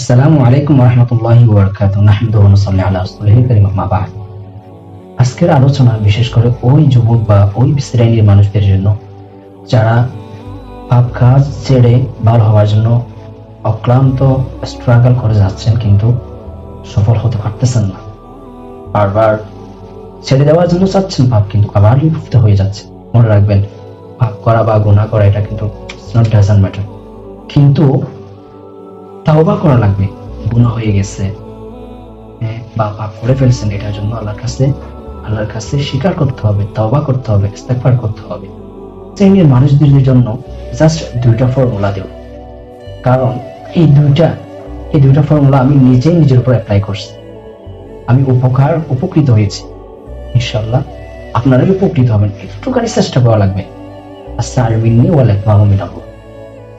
আসসালামু আলাইকুম ওয়া রাহমাতুল্লাহি ওয়া বারাকাতুহু নাহমাদুহু ওয়া নুসাল্লি আলা রাসূলিল কারীম আম্মা বা'দ। আজকের আলোচনা বিশেষ করে ওই যুবক বা ওই শ্রেণীর মানুষদের জন্য যারা পাপ কাজ ছেড়ে ভালো হওয়ার জন্য অক্লান্ত স্ট্রাগল করে যাচ্ছেন কিন্তু সফল হতে পারতেছেন না। বারবার ছেড়ে দেওয়ার জন্য চাচ্ছেন পাপ, কিন্তু আবার লিপ্ত হয়ে যাচ্ছে। মনে রাখবেন, পাপ করা বা গুনাহ করা এটা কিন্তু নট ডাজন্ট ম্যাটার, কিন্তু তাওবা করা লাগবে। গুনাহ হয়ে গেছে বা পাপ করে ফেলছেন, এটার জন্য আল্লাহর কাছে স্বীকার করতে হবে, তাওবা করতে হবে, ইস্তেগফার করতে হবে। শ্রেণীর মানুষদের জন্য জাস্ট দুইটা ফর্মুলা দেব, কারণ এই দুইটা ফর্মুলা আমি নিজেই নিজের উপর অ্যাপ্লাই করছি। আমি উপকৃত হয়েছি, ইনশাআল্লাহ আপনারাই উপকৃত হবেন। একটুখানি চেষ্টা করা লাগবে।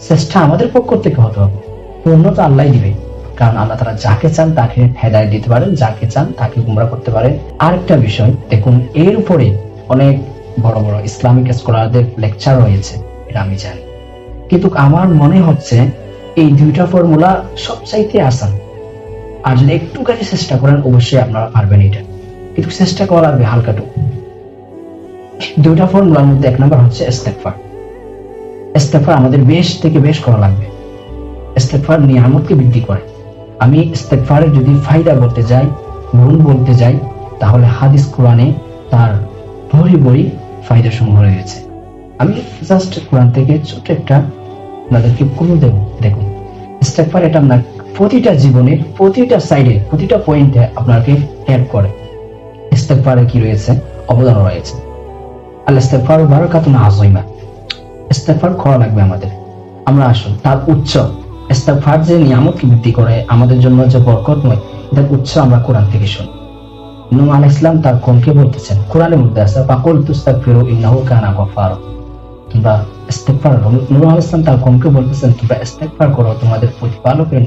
চেষ্টা আমাদের পক্ষ থেকে হতে হবে, পূর্ণত আল্লাহ দিবে। কারণ আল্লাহ তাআলা যাকে চান তাকে হেদায়েত দিতে পারেন, যাকে চান তাকে গুমরাহ করতে পারেন। আরেকটা বিষয় দেখুন, এর উপরে অনেক বড় বড় ইসলামিক স্কলারদের লেকচার রয়েছে, এটা আমি জানি, কিন্তু আমার মনে হচ্ছে এই দুইটা ফর্মুলা সবচাইতে আসান। আর যদি একটুখানি চেষ্টা করেন অবশ্যই আপনারা পারবেন এটা, কিন্তু চেষ্টা করা লাগবে হালকাটুকু। দুইটা ফর্মুলার মধ্যে এক নম্বর হচ্ছে ইস্তেগফার। ইস্তেগফার আমাদের বেশ থেকে বেশ করা লাগবে। ইস্তেগফার নিয়ামতকে বৃদ্ধি করে। আমি ইস্তেগফারের যদি ফায়দা বলতে যাই, গুণ বলতে যাই, তাহলে হাদিস কোরআনে তার ভরি ফায়দা সমূহ রয়েছে। আমি জাস্ট কোরআন থেকে ছোট একটা আপনাদেরকে ক্লু দেব। দেখুন, ইস্তেগফার এটা আপনার প্রতিটা জীবনের প্রতিটা সাইডে প্রতিটা পয়েন্টে আপনাকে হেল্প করে। ইস্তেগফারে কি রয়েছে, অবদান রয়েছে। আল ইস্তেগফারু বারাকাতুন আযীমা। ইস্তেগফার করা লাগবে আমাদের। আমরা আসুন তার উচ্চ ইস্তেগফার যে নিয়ামতকে বৃদ্ধি করে, আমাদের জন্য যে বরকতময়, এটার উচ্চ আমরা কোরআন থেকে শুনি। নূহ আলাইহিস সালাম তার কওমকে বলতেছেন, কোরআনের মধ্যে আছে ফাকুল তুস্তাগফিরু ইন্নাহু কানা গফফারা। তোমরা ইস্তেগফার, নূহ আলাইহিস সালাম তার কওমকে বলতেছেন তোমরা ইস্তেগফার করো তোমাদের প্রতিপালকের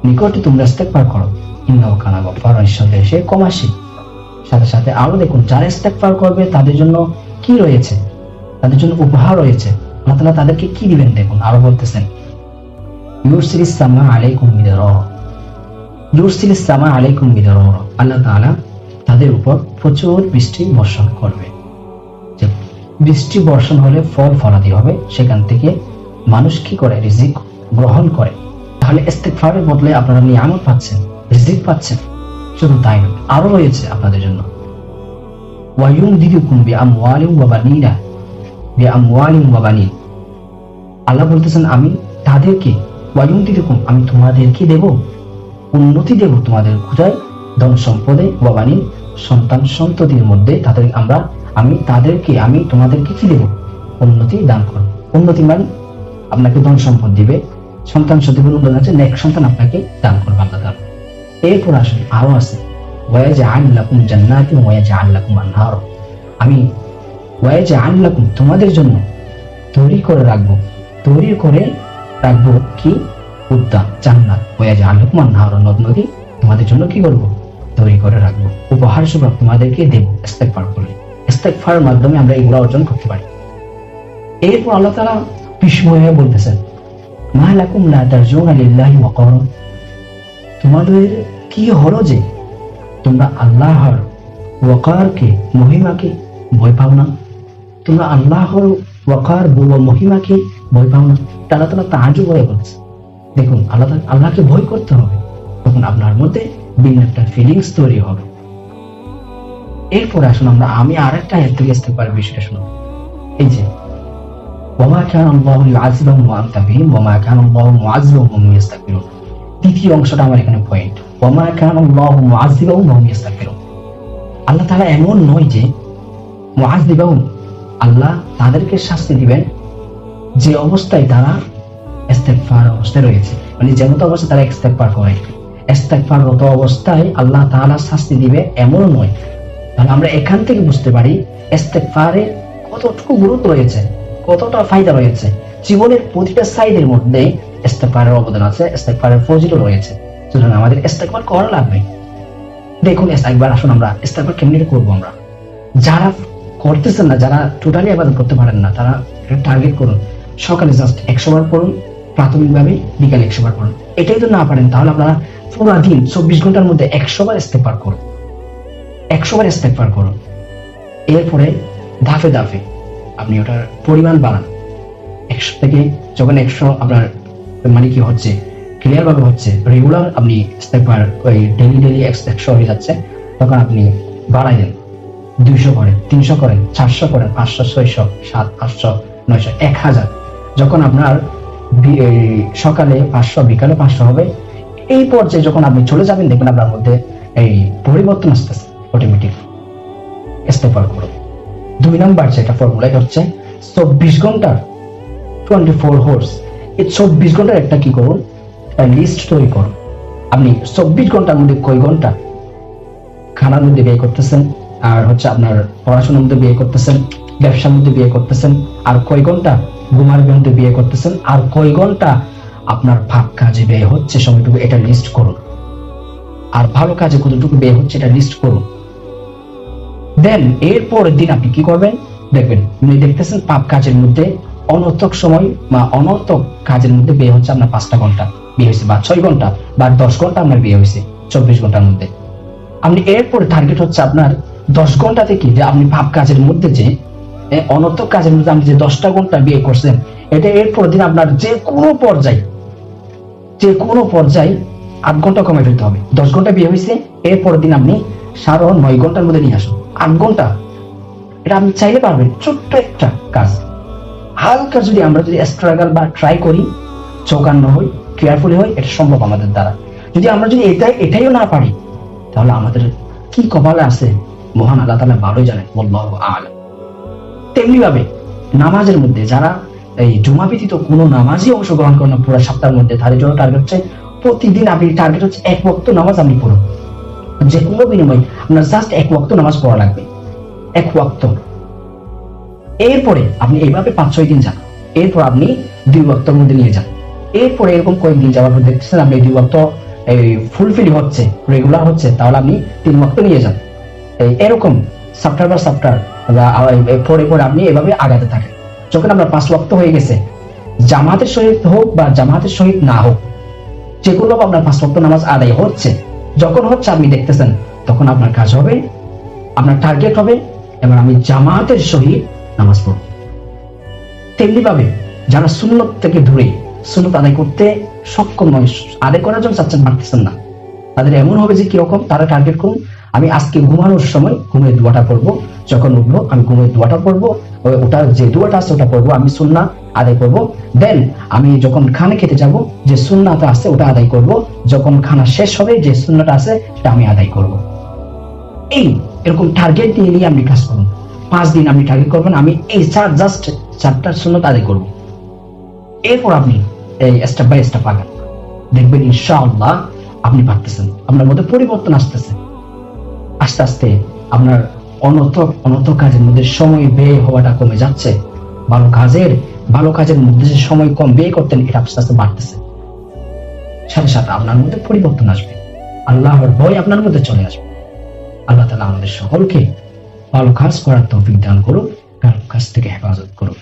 নিকটে তোমরা ইস্তেগফার করো, ইন্নাহু কানা গফফারা, নিঃসন্দেহে সে ক্ষমাশীল। সাথে সাথে আরো দেখুন, যারা ইস্তেগফার করবে তাদের জন্য কি রয়েছে, তাদের জন্য উপহার রয়েছে। আল্লাহ তাআলা তাদেরকে কি দিবেন দেখুন, আরো বলতেছেন ইউরসিলিস সামা আলাইকুম মিদরারা। ইউরসিলিস সামা আলাইকুম মিদরারা, আল্লাহ তাআলা তাদের উপর প্রচুর বৃষ্টি বর্ষণ করবে। যে বৃষ্টি বর্ষণ হলে ফল ফলাদি হবে, সেখান থেকে মানুষ কি করে, রিজিক গ্রহণ করে। তাহলে ইস্তেগফারের বদলে আপনারা নিয়ামত পাচ্ছেন, রিজিক পাচ্ছেন। শুধু তাই নয়, আরো রয়েছে আপনাদের জন্য ওয়ায়ুমদিদুকুম বিআমওয়ালিন ওয়া বানিনা, বিআমওয়ালিন ওয়া বানিন। আল্লাহ বলতেছেন আমি তাদেরকে ওয়ায়ুমদিদুকুম, আমি তোমাদেরকে দেব, উন্নতি দেব তোমাদের কোথায়, ধন সম্পদে, ওয়া বানিন, সন্তান সন্ততির মধ্যে আমি তোমাদেরকে কি দেব, উন্নতি দান করব। উন্নতি মানে আপনাকে ধন সম্পদ দিবে, সন্তান সন্ততির উন্নতি আছে, নেক সন্তান আপনাকে দান করবে আল্লাহ তাআলা। এরপর আসলে আরো আছে ওয়ায়াজআল লাকুম জান্নাতিন ওয়ায়াজআল লাকুম আনহার। আমি ওয়ায়াজআল লাকুম তোমাদের জন্য তৈরি করে রাখবো কি, উদ্যান, জান্নাত, ওয়ায়াজআল লাকুম আনহার, নদ নদী তোমাদের জন্য কি করব, তৈরি করে রাখবো। উপহার স্বরূপ তোমাদেরকে দেব ইস্তেগফার করলে। ইস্তেগফারের মাধ্যমে আমরা এগুলো অর্জন করতে পারি। এরপর আল্লাহ তাআলা বিস্ময়ে বলতেছেন মা লাকুম লা তারজুনা লিল্লাহি ওয়াকারা। তোমাদের কি হলো যে তোমরা আল্লাহর ওয়াকারকে, মহিমাকে ভয় পাও না? তোমরা আল্লাহর ওয়াকার মহিমাকে ভয় পাও না? আল্লাহ তাআলা তাআজ্জুব হয়ে বলছে। দেখুন, আল্লাহকে ভয় করতে হবে, তখন আপনার মধ্যে ভিন্ন একটা ফিলিংস তৈরি হবে। এরপর আসুন আমি আরেকটা আয়াত থেকে ইস্তেগফারের বিষয়টা শুনুন। এই যে ওয়ামা কানা আল্লাহু লিউআযিবাহুম ওয়া আনতা বিহিম ওয়ামা কানা আল্লাহু মুআযযিবাহুম ওয়া হুম ইস্তাগফিরুন। তৃতীয় অংশটা আমার এখানে পয়েন্ট, ওয়ামা কানা আল্লাহু মুআযযিবাহুম ওয়া হুম ইস্তাগফিরুন। আল্লাহ তাআলা এমন নয় যে মুআযযিবাহুম, আল্লাহ তাদেরকে শাস্তি দিবেন যে অবস্থায় তারা ইস্তেগফার অবস্থায় রয়েছে, মানে যেমন অবস্থায় তারা ইস্তেগফার করে, ইস্তেগফাররত অবস্থায় আল্লাহ তাআলা শাস্তি দিবে, এমনও নয়। তাহলে আমরা এখান থেকে বুঝতে পারি ইস্তেগফারের কতটুকু গুরুত্ব রয়েছে, কতটা ফায়দা রয়েছে। জীবনের প্রতিটা সাইডের মধ্যে ইস্তেগফারের অবদান আছে, ইস্তেগফারের ফজিলত রয়েছে। সুতরাং আমাদের ইস্তেগফার করা লাগবে। দেখুন, একবার আসুন আমরা ইস্তেগফার কেমনে করবো। আমরা যারা করতেছেন না, যারা টোটালি ইবাদত করতে পারেন না, তারা টার্গেট করুন, সকালে জাস্ট 100 বার পড়ুন, প্রাথমিকভাবে বিকালে 100 বার পড়ুন। এটাই তো না পারেন, তাহলে আপনারা পুরো দিন 24 ঘন্টার মধ্যে 100 বার ইস্তেগফার করুন, 100 বার ইস্তেগফার করুন। এরপরে ধাপে ধাপে আপনি ওটার পরিমাণ বাড়ান। 100 থেকে যখন 100 আপনার মানে কি হচ্ছে, ক্লিয়ার ভাবে হচ্ছে, রেগুলার আপনি ইস্তেগফার ওই ডেলি 100 হয়ে যাচ্ছে, তখন আপনি বাড়াই দেন, 200 করেন, 300 করেন, 400 করেন, 500, 600, 700, 800, 900, 1000। যখন আপনার সকালে 500, বিকালে 500 হবে, এই পর্যায়ে যখন আপনি চলে যাবেন, দেখবেন আপনার মধ্যে এই পরিবর্তন আসতেছে অটোমেটিক। ইস্তেগফার করুন। 2 নাম্বার যেটা ফর্মুলাই হচ্ছে 24 ঘন্টার 24 হোর্স। এই 24 ঘন্টার একটা কি করুন, একটা লিস্ট তৈরি করুন। আপনি 24 ঘন্টার মধ্যে কয় ঘন্টা খানার মধ্যে ব্যয় করতেছেন, আর হচ্ছে আপনার পড়াশোনার মধ্যে ব্যয় করতেছেন, ব্যবসার মধ্যে ব্যয় করতেছেন, আর কয় ঘন্টা ঘুমার মধ্যে ব্যয় করতেছেন, আর কয় ঘন্টা আপনার পাপ কাজে ব্যয় হচ্ছে সময়টুকু, এটা লিস্ট করুন। আর ভালো কাজে কতটুকু ব্যয় হচ্ছে এটা লিস্ট করুন। দেন এর পরের দিন আপনি কি করবেন, দেখবেন আপনি দেখতেছেন পাপ কাজের মধ্যে অনর্থক সময় বা অনর্থক কাজের মধ্যে ব্যয় হচ্ছে আপনার 5টা ঘন্টা বিয়ে হয়েছে, বা 6 ঘন্টা বা 10 ঘন্টা আপনার বিয়ে হয়েছে 24 ঘন্টার মধ্যে। আপনি এরপরে টার্গেট হচ্ছে আপনার 10 ঘন্টা থেকে যে আপনি পাপ কাজের মধ্যে যে অনর্থক কাজের মধ্যে আপনি যে 10টা ঘন্টা বিয়ে করছেন, এটা এরপর দিন আপনার যে কোনো পর্যায়ে 8 ঘন্টা কমে ফেলতে হবে। 10 ঘন্টা বিয়ে হয়েছে, এরপর দিন আপনি 9.5 ঘন্টার মধ্যে নিয়ে আসুন, 8 ঘন্টা। এটা আপনি চাইলে পারবেন, ছোট্ট একটা কাজ। হালকা যদি আমরা স্ট্রাগল বা ট্রাই করি, চৌকান্ন হই, কেয়ারফুলি হই, এটা সম্ভব আমাদের দ্বারা। যদি আমরা এটাইও না পারি, তাহলে আমাদের কি কপালে আছে মহান আল্লাহ তাআলা ভালোই জানেন, আল্লাহু আ'লাম। তেমনি ভাবে নামাজের মধ্যে যারা এই জুমা ব্যতীত কোনো নামাজই অংশগ্রহণ করেন পুরো সপ্তাহের মধ্যে, তাদের জন্য টার্গেট হচ্ছে প্রতিদিন আপনি টার্গেট হচ্ছে 1 ওয়াক্ত নামাজ আপনি পড়ুন। যে কোনো বিনিময়ে আপনার জাস্ট 1 ওয়াক্ত নামাজ পড়া লাগবে, 1 ওয়াক্ত। এরপরে আপনি এইভাবে 5-6 দিন যান, এরপর আপনি 2 ওয়াক্তের মধ্যে নিয়ে যান। এরপরে এরকম কয়েকদিন যাওয়ার পর দেখতেছেন আপনি 2 ওয়াক্ত ফুলফিল হচ্ছে, রেগুলার হচ্ছে, তাহলে আপনি 3 ওয়াক্ত নিয়ে যান। এরকম সফটওয়্যার বা সফটওয়্যার পরে আপনি এভাবে আগাতে থাকেন। যখন আপনার 5 ওয়াক্ত হয়ে গেছে, জামাতের সহিত হোক বা জামাতের সহিত না হোক, যেগুলো আপনার 5 ওয়াক্ত নামাজ আদায় হচ্ছে, যখন হচ্ছে আপনি দেখতেছেন, তখন আপনার কাজ হবে, আপনার টার্গেট হবে এবার আমি জামাতের সহিত নামাজ পড়ব। তেমনি ভাবে যারা সুন্নত থেকে দূরে, সুন্নত আদায় করতে সক্ষম নয়, আদায় করার জন্য চাচ্ছেন, পারতেছেন না, তাদের এমন হবে যে কিরকম, তারা টার্গেট করুন আমি আজকে ঘুমানোর সময় ঘুমের দোয়াটা পড়বো, যখন উঠবো আমি ঘুমের দোয়াটা পড়বো, ওটা যে দোয়াটা আছে ওটা পড়বো, আমি সুন্নাহ আদায় করবো। দেন আমি যখন খানা খেতে যাব, যে সুন্নাহটা আছে ওটা আদায় করব, যখন খানা শেষ হবে যে সুন্নাহটা আছে সেটা আমি আদায় করব। এরকম টার্গেট নিয়ে আপনি কাজ করুন। 5 দিন আপনি টার্গেট করবেন আমি এই জাস্ট 4টা সুন্নাত আদায় করব। এরপর আপনি এই স্টেপ বাই স্টেপ আগান, দেখবেন ইনশাআল্লাহ আপনি পারতেছেন, আপনার মধ্যে পরিবর্তন আসতেছে। আস্তে আস্তে আপনার অনর্থক কাজের মধ্যে সময় ব্যয় হওয়াটা কমে যাচ্ছে, ভালো কাজের মধ্যে যে সময় কম ব্যয় করতেন, এটা আস্তে আস্তে বাড়তেছে। সাথে সাথে আপনার মধ্যে পরিবর্তন আসবে, আল্লাহর ভয় আপনার মধ্যে চলে আসবে। আল্লাহ তাআলা আমাদের সকলকে ভালো কাজ করার তৌফিক দান করুক, খারাপ কাজ থেকে হেফাজত করুক।